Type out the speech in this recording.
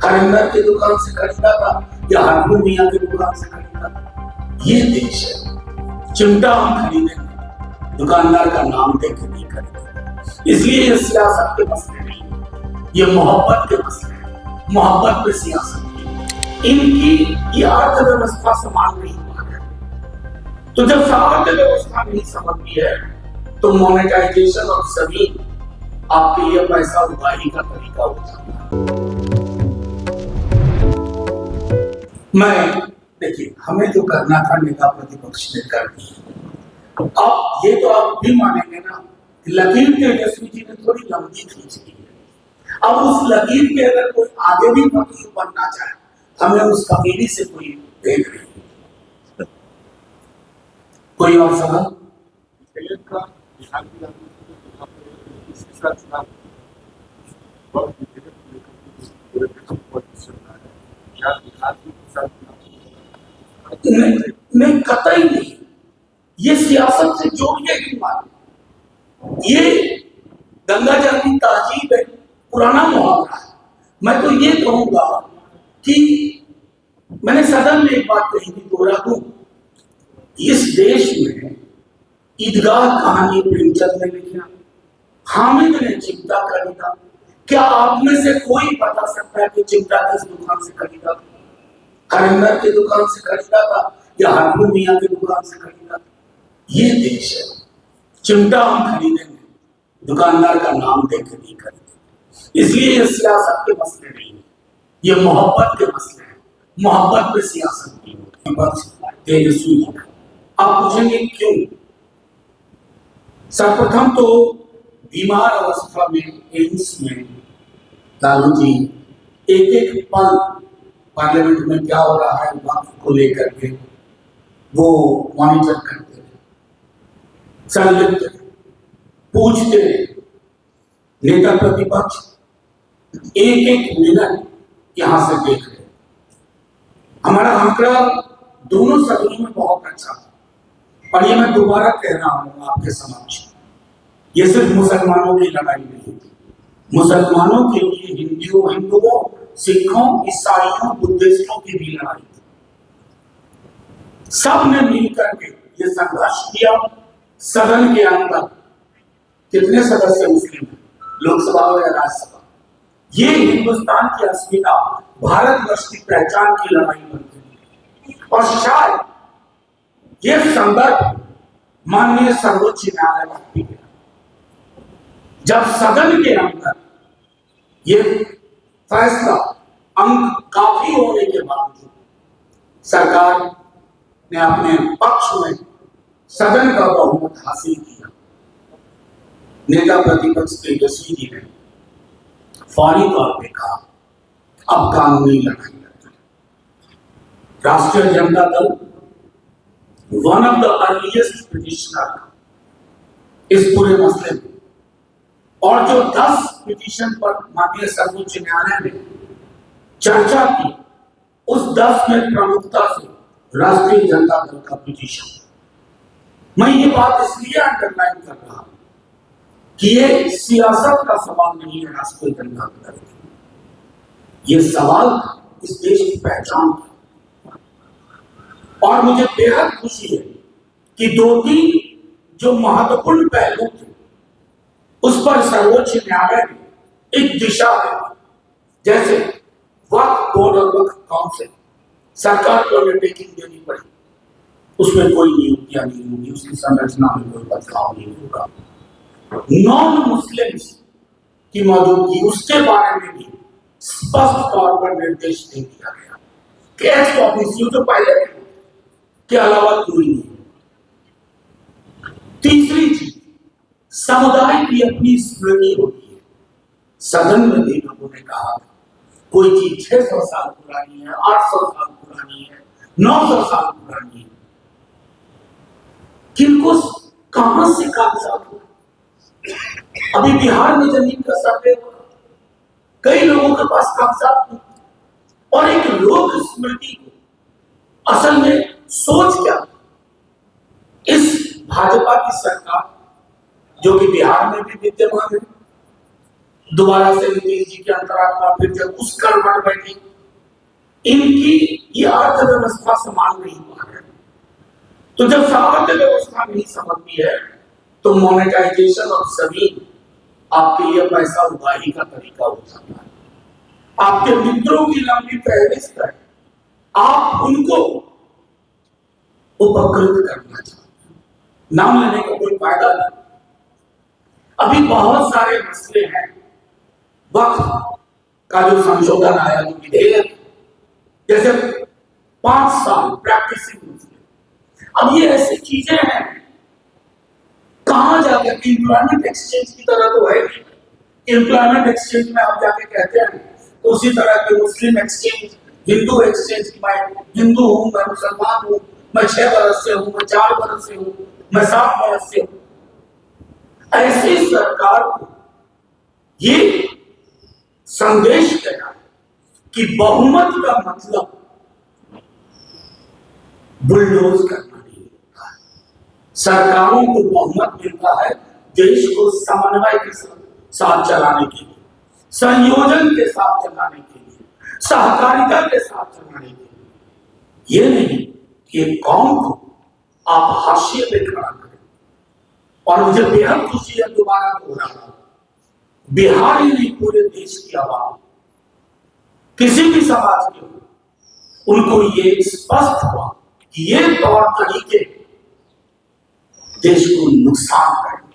कलंदर की दुकान से खरीदा था या हाथू मियाँ की दुकान से खरीदा था। ये देश है। चिमटा हम खरीदेंगे, दुकानदार का नाम देकर नहीं खरीदेंगे। इसलिए ये सियासत के मसले नहीं है, ये मोहब्बत के मसले हैं। मोहब्बत पे सियासत नहीं। इनकी ये अर्थव्यवस्था संभाल नहीं पा रहे। तो जब अर्थव्यवस्था नहीं समझती है तो मोनेटाइजेशन और सभी आपके लिए पैसा उगाही का तरीका हो जाता है। मैं देखिए, हमें जो करना था नेता प्रतिपक्ष ने कर दिया। अब ये तो आप भी मानेंगे ना, लकीर तेजस्वी जी ने थोड़ी लंबी खींच ली है। अब उस लकीर के अगर कोई आगे भी फकीर बनना चाहे, हमें उस फकीरी से कोई देख नहीं। कोई और सवाल? नहीं, कतई नहीं। ये सियासत से जोड़िए ही बात। ये गंगा जमनी तहजीब है, पुराना मुहावरा है। मैं तो ये कहूंगा कि मैंने सदन में एक बात कही थी, दोहरा दूं। इस देश में ईदगाह कहानी प्रेमचंद ने लिखा, हामिद ने चिमटा खरीदा। क्या आप में से कोई बता सकता है कि चिमटा किस दुकान से खरीदा था? कलंदर की दुकान से खरीदा था या हाथू मियाँ की दुकान से खरीदा था? ये देश है। चिमटा हम खरीदेंगे, दुकानदार का नाम देकर नहीं खरीदेंगे। इसलिए ये सियासत के मसले नहीं है, ये मोहब्बत के मसले हैं। मोहब्बत पे सियासत नहीं होती। तेजस्वी जी, आप पूछेंगे क्यों? सर्वप्रथम तो बीमार अवस्था में एम्स में लालू जी एक एक पल पार्लियामेंट में क्या हो रहा है वक्त को लेकर के वो मॉनिटर करते रहे, संलिप्त रहे, पूछते रहे। नेता प्रतिपक्ष एक एक मिनट यहां से देख रहे। हमारा आंकड़ा दोनों सदनों में बहुत अच्छा था, और ये मैं दोबारा कह रहा हूं आपके समक्ष, ये सिर्फ मुसलमानों की लड़ाई नहीं थी। मुसलमानों के लिए हिंदुओं, सिखों, ईसाइयों, बुद्धिस्टों की भी लड़ाई थी। सब ने मिलकर के ये संघर्ष किया। सदन के अंदर कितने सदस्य मुस्लिम हैं, लोकसभा और राज्यसभा? ये हिंदुस्तान की अस्मिता, भारतवर्ष की पहचान की लड़ाई बनती है। और शायद ये संदर्भ माननीय सर्वोच्च न्यायालय तक भी गया, जब सदन के अंदर ये फैसला अंक काफी होने के बावजूद सरकार ने अपने पक्ष में सदन का बहुमत हासिल किया। नेता प्रतिपक्ष तेजस्वी जी ने फौरी तौर पे कहा, अब कानूनी लड़ाई लड़ना। राष्ट्रीय Janata Dal one of the earliest petitioner इस पूरे मसले में, और जो 10 पिटीशन पर माननीय सर्वोच्च न्यायालय ने चर्चा की, उस 10 में प्रमुखता से राष्ट्रीय जनता दल का पिटीशन। मैं ये बात इसलिए अंडरलाइन कर रहा हूं कि ये सियासत का सवाल नहीं है राष्ट्रीय जनता दल का, ये सवाल इस देश की पहचान का। और मुझे बेहद खुशी है कि 2-3 जो महत्वपूर्ण पहलू थे उस पर सर्वोच्च न्यायालय ने एक दिशा दी। जैसे वक्फ बोर्ड और वक्फ काउंसिल, सरकार को अंडरटेकिंग देनी पड़ी, उसमें कोई नियुक्तियां नहीं होगी, उसकी संरचना में कोई बदलाव नहीं होगा। नॉन मुस्लिम्स की मौजूदगी, उसके बारे में भी स्पष्ट तौर पर निर्देश दे दिया गया कि एक्स ऑफिसियो जो पहले के अलावा कोई नहीं। तीसरी चीज, समुदाय की अपनी स्मृति होती है। सदन में भी लोगों ने कहा कोई चीज 600 साल पुरानी है, 800 साल पुरानी है, 900 साल पुरानी है, किनको कहां से कागजात हुआ? अभी बिहार में जमीन का सर्वे हुआ, कई लोगों के पास कागजात नहीं। और एक लोक स्मृति को असल में सोच क्या, इस भाजपा की सरकार जो कि बिहार में भी विद्यमान है, दोबारा से नीतीश जी की अंतरात्मा फिर जब उस करवट बैठी, इनकी ये अर्थव्यवस्था संभाल नहीं पा रहे। तो जब अर्थव्यवस्था नहीं संभलती है तो मोनेटाइजेशन ऑफ जमीन आपके लिए पैसा उगाही का तरीका हो जाता है। आपके मित्रों की लंबी फहरिस्त है, आप उनको उपकृत करना चाहते हैं, नाम लेने का कोई फायदा नहीं। अभी बहुत सारे मसले हैं। वक्त का जो संशोधन आया, जो विधेयक, जैसे 5 साल प्रैक्टिसिंग मसले, अब ये ऐसी चीजें हैं कहां जाकर के एम्प्लॉयमेंट एक्सचेंज की तरह तो है। एम्प्लॉयमेंट एक्सचेंज में आप जाके कहते हैं तो उसी तरह के मुस्लिम एक्सचेंज, हिंदू एक्सचेंज, मैं हिंदू हूं, मैं मुसलमान हूं, मैं 6 बरस से हूं, मैं 4 बरस से हूं, मैं 7 बरस से हूं। ऐसी सरकार को ये संदेश देना कि बहुमत का मतलब बुलडोज करना नहीं होता है। सरकारों को बहुमत मिलता है देश को समन्वय के साथ चलाने के लिए, संयोजन के साथ चलाने के लिए, सहकारिता के साथ चलाने के लिए। ये नहीं कि एक कौम को आप हाशिए पे खड़ा करें। और मुझे बेहद खुशी है, दोबारा दोहरा रहा हूं, बिहार ही नहीं पूरे देश की आवाम, किसी भी समाज के हो, उनको ये स्पष्ट हुआ कि ये तौर तरीके देश को नुकसान करें।